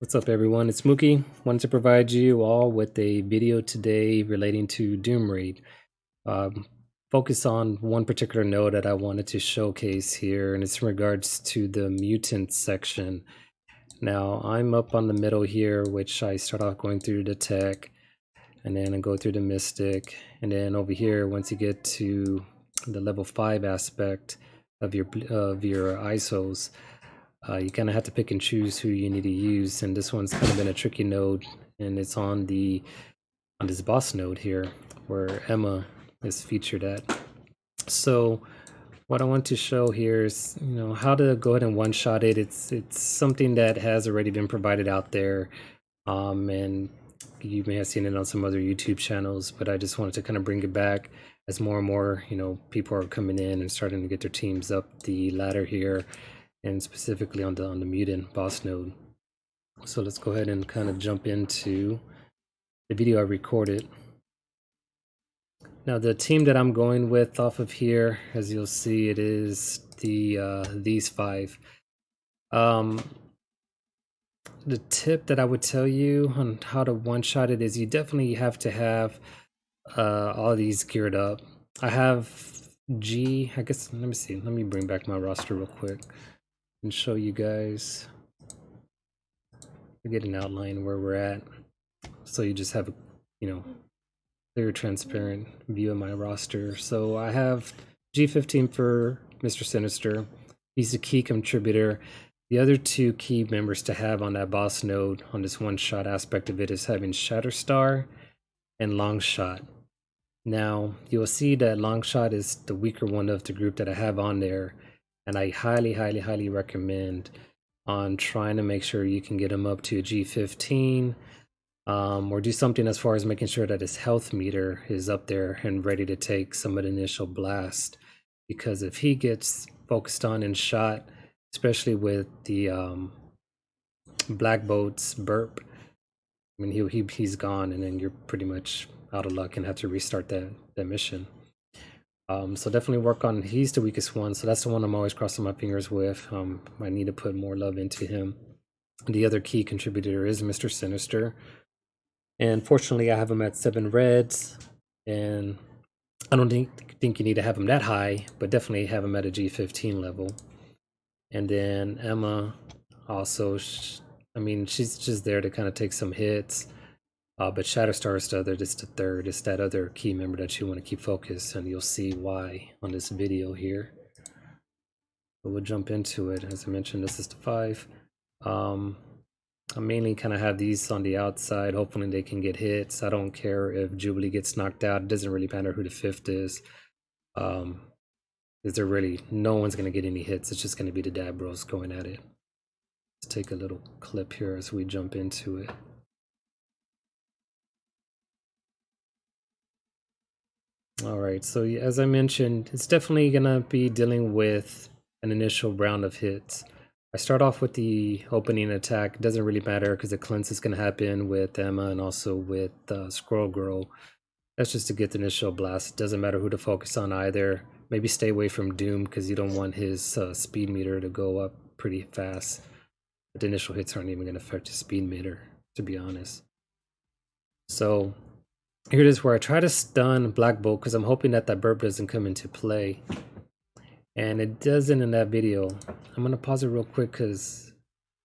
What's up, everyone? It's Mookie. Wanted to provide you all with a video today relating to Doom Raid. Um, Focus on one particular node that I wanted to showcase here, and it's in regards to the mutant section. Now, I'm up on the middle here, which I start off going through the tech, and then I go through the mystic, and then over here, once you get to the level 5 aspect of your ISOs, you kind of have to pick and choose who you need to use, and this one's kind of been a tricky node, and it's on this boss node here where Emma is featured at. So what I want to show here is how to go ahead and one-shot it. It's something that has already been provided out there, and you may have seen it on some other YouTube channels, but I just wanted to kind of bring it back as more and more people are coming in and starting to get their teams up the ladder here, and specifically on the Mutant Boss Node. So let's go ahead and kind of jump into the video I recorded. Now the team that I'm going with off of here, as you'll see, it is these 5. The tip that I would tell you on how to one-shot it is you definitely have to have all these geared up. I have G, I guess, let me see, let me bring back my roster real quick and show you guys. Get an outline where we're at, so you just have a clear, transparent view of my roster. So I have G15 for Mr. Sinister. He's a key contributor. The other 2 key members to have on that boss node on this one-shot aspect of it is having Shatterstar and Longshot. Now you'll see that Longshot is the weaker one of the group that I have on there, and I highly recommend on trying to make sure you can get him up to a G15, or do something as far as making sure that his health meter is up there and ready to take some of the initial blast. Because if he gets focused on and shot, especially with the Black Boat's burp, I mean he's gone, and then you're pretty much out of luck and have to restart that mission. So definitely work on, he's the weakest one, so that's the one I'm always crossing my fingers with. I need to put more love into him. The other key contributor is Mr. Sinister, and fortunately I have him at 7 reds, and I don't think you need to have him that high, but definitely have him at a G15 level. And then Emma also, I mean, she's just there to kind of take some hits. But Shatterstar is the third. It's that other key member that you want to keep focused, and you'll see why on this video here. But we'll jump into it. As I mentioned, this is the 5. I mainly kind of have these on the outside. Hopefully they can get hits. I don't care if Jubilee gets knocked out. It doesn't really matter who the 5th is. Is there really, no one's going to get any hits. It's just going to be the Dad Bros going at it. Let's take a little clip here as we jump into it. Alright, so as I mentioned, it's definitely going to be dealing with an initial round of hits. I start off with the opening attack. It doesn't really matter because the cleanse is going to happen with Emma and also with Squirrel Girl. That's just to get the initial blast. It doesn't matter who to focus on either. Maybe stay away from Doom because you don't want his speed meter to go up pretty fast. But the initial hits aren't even going to affect his speed meter, to be honest. So here it is where I try to stun Black Bolt because I'm hoping that burp doesn't come into play. And it doesn't in that video. I'm going to pause it real quick because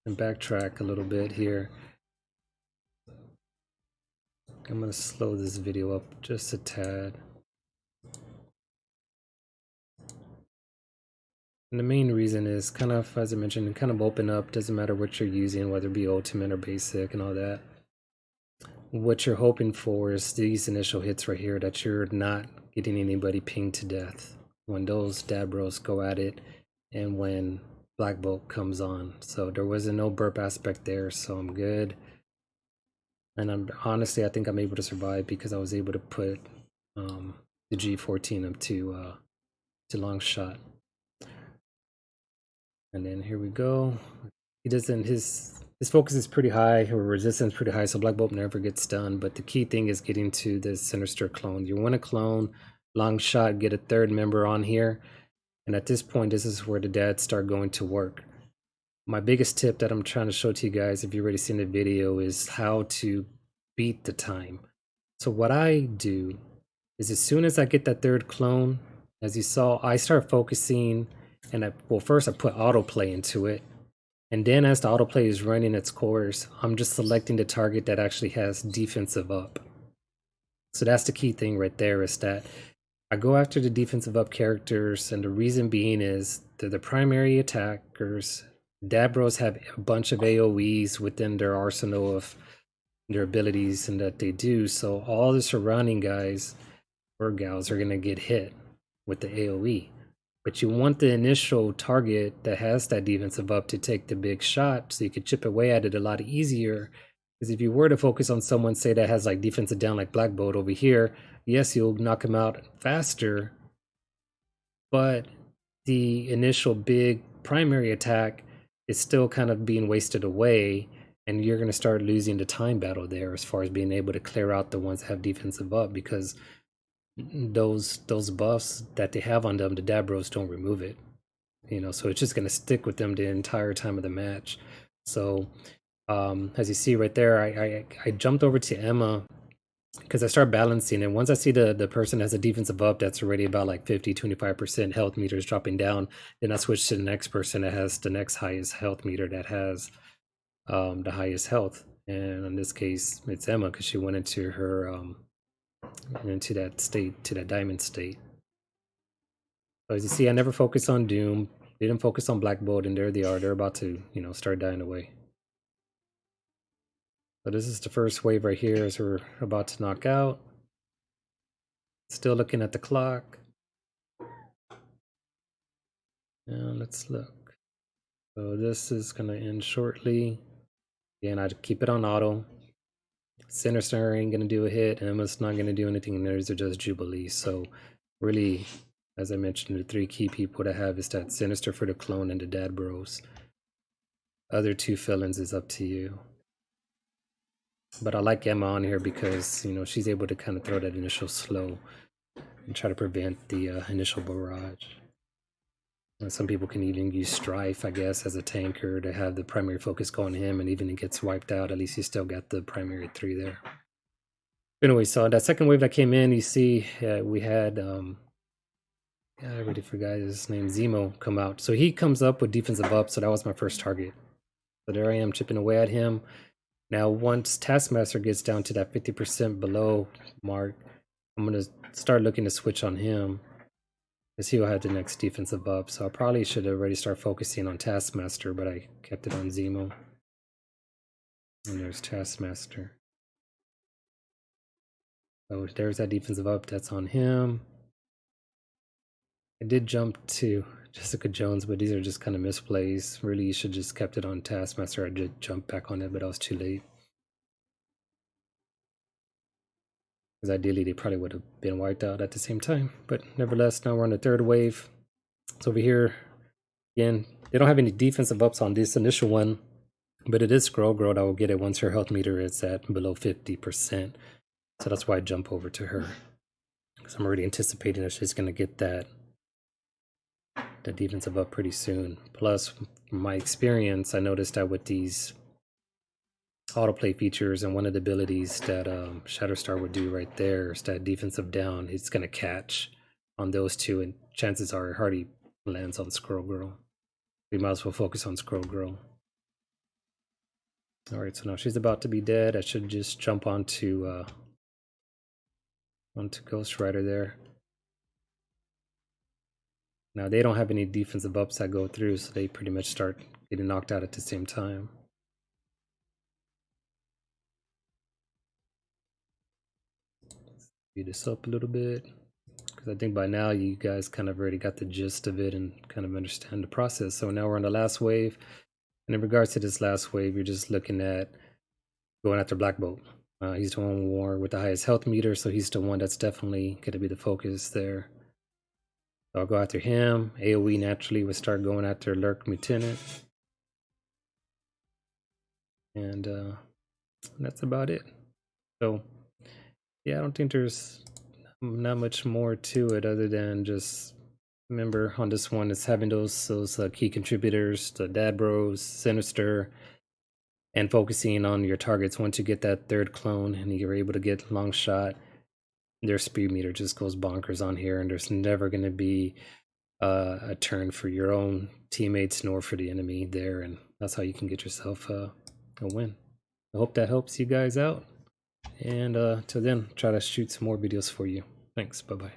and backtrack a little bit here. I'm going to slow this video up just a tad. And the main reason is kind of, as I mentioned, kind of open up. Doesn't matter what you're using, whether it be ultimate or basic and all that. What you're hoping for is these initial hits right here, that you're not getting anybody pinged to death when those Dad Bros go at it and when Black Bolt comes on. So there was no burp aspect there, so I'm good. And honestly, I think I'm able to survive because I was able to put the G14 up to Longshot. And then here we go. He doesn't, his focus is pretty high, her resistance is pretty high, so Black Bolt never gets stunned. But the key thing is getting to the Sinister clone. You want to clone Longshot, get a 3rd member on here, and at this point, this is where the dads start going to work. my biggest tip that I'm trying to show to you guys, if you've already seen the video, is how to beat the time. So what I do is as soon as I get that third clone, as you saw, I start focusing, and well, first I put autoplay into it. And then as the autoplay is running its course, I'm just selecting the target that actually has defensive up. So that's the key thing right there, is that I go after the defensive up characters, and the reason being is they're the primary attackers. Dabros have a bunch of AoEs within their arsenal of their abilities and that they do, so all the surrounding guys or gals are going to get hit with the AoE. But you want the initial target that has that defensive up to take the big shot, so you can chip away at it a lot easier. Because if you were to focus on someone, say, that has like defensive down like Black Bolt over here, yes, you'll knock him out faster, but the initial big primary attack is still kind of being wasted away, and you're going to start losing the time battle there as far as being able to clear out the ones that have defensive up, because those buffs that they have on them, the Dabros don't remove it, you know, so it's just going to stick with them the entire time of the match. So as you see right there, I jumped over to Emma because I start balancing, and once I see the person has a defensive up that's already about like 50-25% health meters dropping down, then I switch to the next person that has the next highest health meter, that has the highest health. And in this case, it's Emma, because she went into her into that state, to that diamond state. So as you see, I never focus on Doom, didn't focus on Black Bolt, and there they are. They're about to, you know, start dying away. So this is the first wave right here as we're about to knock out. Still looking at the clock. And let's look. So this is gonna end shortly. Again, I'd keep it on auto. Sinister ain't gonna do a hit, and Emma's not gonna do anything, and theirs are just Jubilee. So really, as I mentioned, the three key people to have is that Sinister for the clone and the Dad Bros. Other two fill-ins is up to you. But I like Emma on here because, you know, she's able to kind of throw that initial slow and try to prevent the initial barrage. And some people can even use Strife, I guess, as a tanker to have the primary focus go on him, and even if it gets wiped out, at least you still got the primary 3 there. Anyway, so that second wave that came in, you see we had, I already forgot his name, Zemo, come out. So he comes up with defensive up, so that was my first target. So there I am chipping away at him. Now, once Taskmaster gets down to that 50% below mark, I'm going to start looking to switch on him, because he will have the next defensive up. So I probably should already start focusing on Taskmaster, but I kept it on Zemo. And there's Taskmaster. So there's that defensive up that's on him. I did jump to Jessica Jones, but these are just kind of misplays. Really, you should just kept it on Taskmaster. I did jump back on it, but I was too late. Because ideally, they probably would have been wiped out at the same time. But nevertheless, now we're on the third wave. So over here, again, they don't have any defensive ups on this initial one, but it is Scroll Girl that will get it once her health meter is at below 50%. So that's why I jump over to her, because I'm already anticipating that she's going to get that defensive up pretty soon. Plus, from my experience, I noticed that with these autoplay features, and one of the abilities that Shatterstar would do right there is that defensive down, it's going to catch on those two, and chances are it hardly lands on Squirrel Girl. We might as well focus on Squirrel Girl. Alright, so now she's about to be dead. I should just jump onto Ghost Rider there. Now they don't have any defensive ups that go through, so they pretty much start getting knocked out at the same time. Speed this up a little bit, because I think by now you guys kind of already got the gist of it and kind of understand the process. So now we're on the last wave, and in regards to this last wave, you're just looking at going after Black Bolt. He's the one with the highest health meter, so he's the one that's definitely going to be the focus there. So I'll go after him. AoE naturally would start going after Lurk Lieutenant. And that's about it. So yeah, I don't think there's not much more to it other than just Remember, on this one, it's having those key contributors, the Dad Bros, Sinister, and focusing on your targets. Once you get that third clone and you're able to get long shot, their speed meter just goes bonkers on here, and there's never going to be a turn for your own teammates nor for the enemy there, and that's how you can get yourself a win. I hope that helps you guys out, and till then, try to shoot some more videos for you. Thanks, bye-bye.